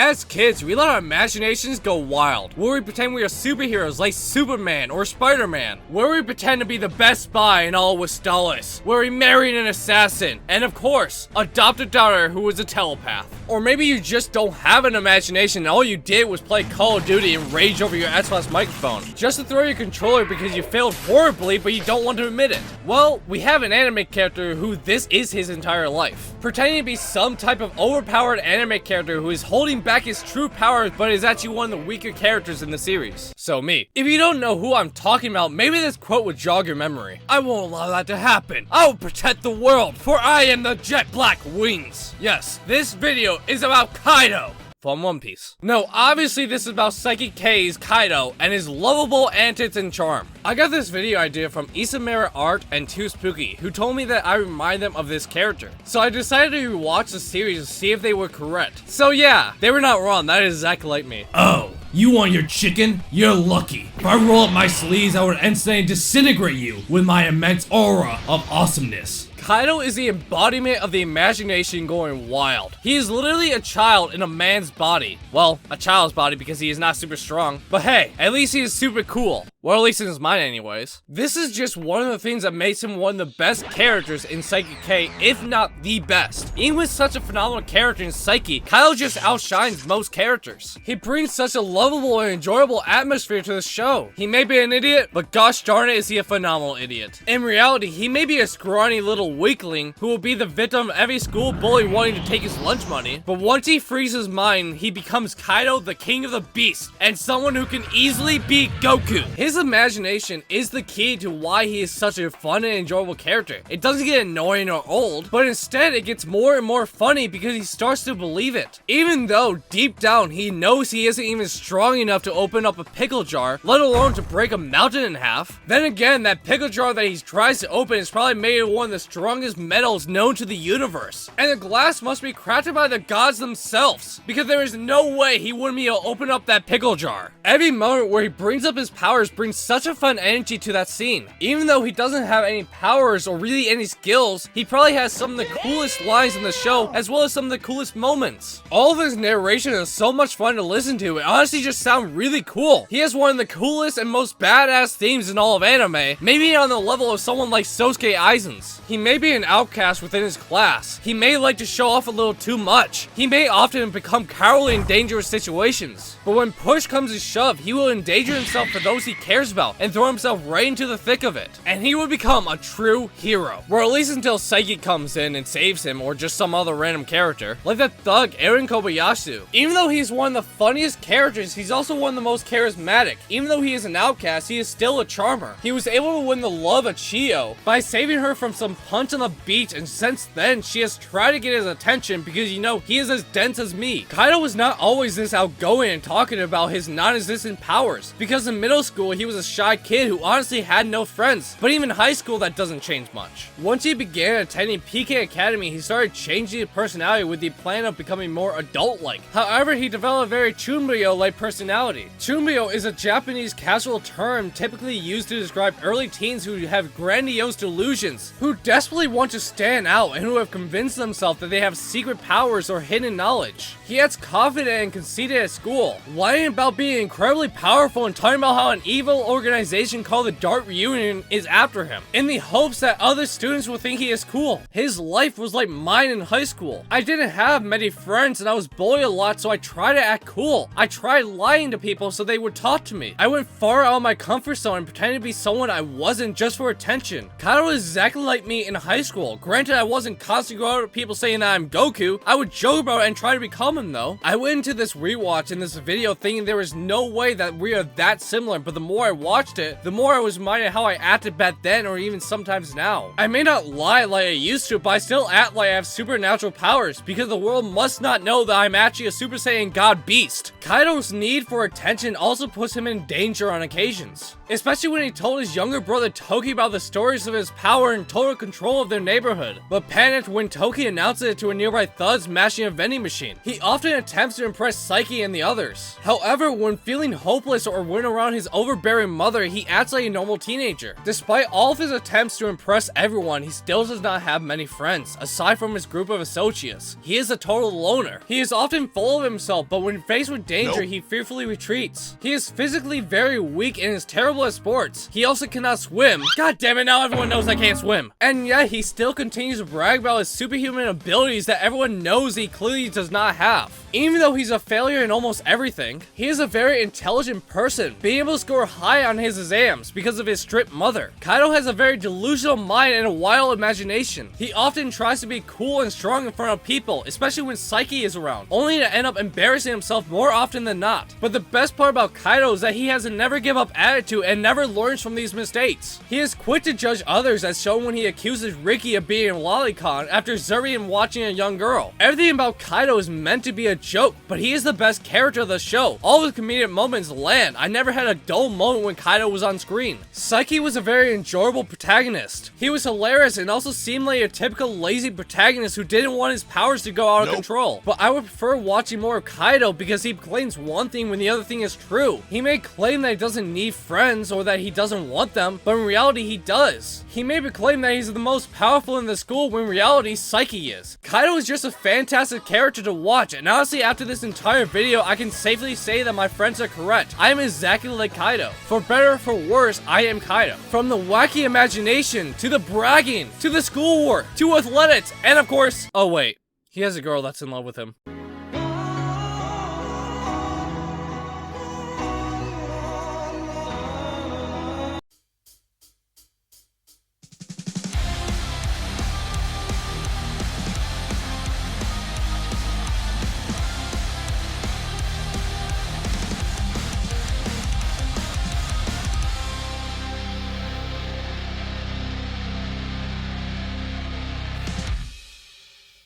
As kids, we let our imaginations go wild, where we pretend we are superheroes like Superman or Spider-Man, where we pretend to be the best spy in all Westalis, where we married an assassin, and of course, adopt a daughter who was a telepath. Or maybe you just don't have an imagination and all you did was play Call of Duty and rage over your Xbox microphone, just to throw your controller because you failed horribly but you don't want to admit it. Well, we have an anime character who this is his entire life, pretending to be some type of overpowered anime character who is holding back his true powers but is actually one of the weaker characters in the series. So me. If you don't know who I'm talking about, maybe this quote would jog your memory. I won't allow that to happen. I will protect the world, for I am the jet black wings. Yes, this video is about Kaidō from One Piece. No, obviously this is about Psychic K's Kaidō and his lovable antics and charm. I got this video idea from Isamara Art and Too Spooky, who told me that I remind them of this character. So I decided to rewatch the series to see if they were correct. So yeah, they were not wrong, that is exactly like me. Oh, you want your chicken? You're lucky. If I roll up my sleeves, I would instantly disintegrate you with my immense aura of awesomeness. Kaidō is the embodiment of the imagination going wild. He is literally a child in a man's body. Well, a child's body because he is not super strong. But hey, at least he is super cool. Well, at least in his mind anyways. This is just one of the things that makes him one of the best characters in Psyche K, if not the best. Even with such a phenomenal character in Psyche, Kaidō just outshines most characters. He brings such a lovable and enjoyable atmosphere to the show. He may be an idiot, but gosh darn it is he a phenomenal idiot. In reality, he may be a scrawny little weakling who will be the victim of every school bully wanting to take his lunch money, but once he frees his mind, he becomes Kaidō, the king of the beast, and someone who can easily beat Goku. His imagination is the key to why he is such a fun and enjoyable character. It doesn't get annoying or old, but instead it gets more and more funny because he starts to believe it. Even though deep down he knows he isn't even strong enough to open up a pickle jar, let alone to break a mountain in half. Then again, that pickle jar that he tries to open is probably made of one of the strongest metals known to the universe. And the glass must be crafted by the gods themselves, because there is no way he wouldn't be able to open up that pickle jar. Every moment where he brings up his powers brings such a fun energy to that scene. Even though he doesn't have any powers or really any skills, he probably has some of the coolest lines in the show, as well as some of the coolest moments. All of his narration is so much fun to listen to, it honestly just sounds really cool. He has one of the coolest and most badass themes in all of anime, maybe on the level of someone like Sosuke Aizen's. He may be an outcast within his class. He may like to show off a little too much. He may often become cowardly in dangerous situations. But when push comes to shove, he will endanger himself for those he cares about and throw himself right into the thick of it. And he will become a true hero. Or at least until Psyche comes in and saves him, or just some other random character. Like that thug, Eren Kobayashi. Even though he's one of the funniest characters, he's also one of the most charismatic. Even though he is an outcast, he is still a charmer. He was able to win the love of Chiyo by saving her from some punch on the beach, and since then, she has tried to get his attention because, you know, he is as dense as me. Kaidō was not always this outgoing and talking about his non-existent powers, because in middle school, he was a shy kid who honestly had no friends. But even high school, that doesn't change much. Once he began attending PK Academy, he started changing his personality with the plan of becoming more adult-like. However, he developed a very chuunibyou-like personality. Chuunibyou is a Japanese casual term typically used to describe early teens who have grandiose delusions, who desperately want to stand out, and who have convinced themselves that they have secret powers or hidden knowledge. He gets confident and conceited at school, lying about being incredibly powerful and talking about how an evil organization called the Dark Reunion is after him, in the hopes that other students will think he is cool. His life was like mine in high school. I didn't have many friends and I was bullied a lot, so I tried to act cool. I tried lying to people so they would talk to me. I went far out of my comfort zone and pretended to be someone I wasn't just for attention. Kaidō is exactly like me in high school. Granted, I wasn't constantly going out with people saying that I'm Goku. I would joke about it and try to become him though. I went into this rewatch in this video thinking there was no way that we are that similar, but the more I watched it, the more I was reminded how I acted back then or even sometimes now. I may not lie like I used to, but I still act like I have supernatural powers because the world must not know that I'm actually a Super Saiyan God beast. Kaidō's need for attention also puts him in danger on occasions, especially when he told his younger brother Toki about the stories of his power and total control of their neighborhood, but panicked when Toki announced it to a nearby thug smashing a vending machine. He often attempts to impress Psyche and the others. However, when feeling hopeless or when around his overbearing overbearing mother, he acts like a normal teenager. Despite all of his attempts to impress everyone, he still does not have many friends, aside from his group of associates. He is a total loner. He is often full of himself, but when faced with danger, he fearfully retreats. He is physically very weak and is terrible at sports. He also cannot swim. God damn it, now everyone knows I can't swim. And yet, he still continues to brag about his superhuman abilities that everyone knows he clearly does not have. Even though he's a failure in almost everything, he is a very intelligent person, being able to score high on his exams because of his strict mother. Kaidō has a very delusional mind and a wild imagination. He often tries to be cool and strong in front of people, especially when Psyche is around, only to end up embarrassing himself more often than not. But the best part about Kaidō is that he has a never give up attitude and never learns from these mistakes. He is quick to judge others, as shown when he accuses Ricky of being a lolicon after observing him watching a young girl. Everything about Kaidō is meant to be a joke, but he is the best character of the show. All of his comedic moments land. I never had a dull moment when Kaidō was on screen. Psyche was a very enjoyable protagonist. He was hilarious and also seemed like a typical lazy protagonist who didn't want his powers to go out of control. But I would prefer watching more of Kaidō because he claims one thing when the other thing is true. He may claim that he doesn't need friends or that he doesn't want them, but in reality he does. He may claim that he's the most powerful in the school when in reality Psyche is. Kaidō is just a fantastic character to watch, and honestly after this entire video I can safely say that my friends are correct. I am exactly like Kaidō. For better or for worse, I am Kaidō. From the wacky imagination, to the bragging, to the schoolwork, to athletics, and of course, oh wait, he has a girl that's in love with him.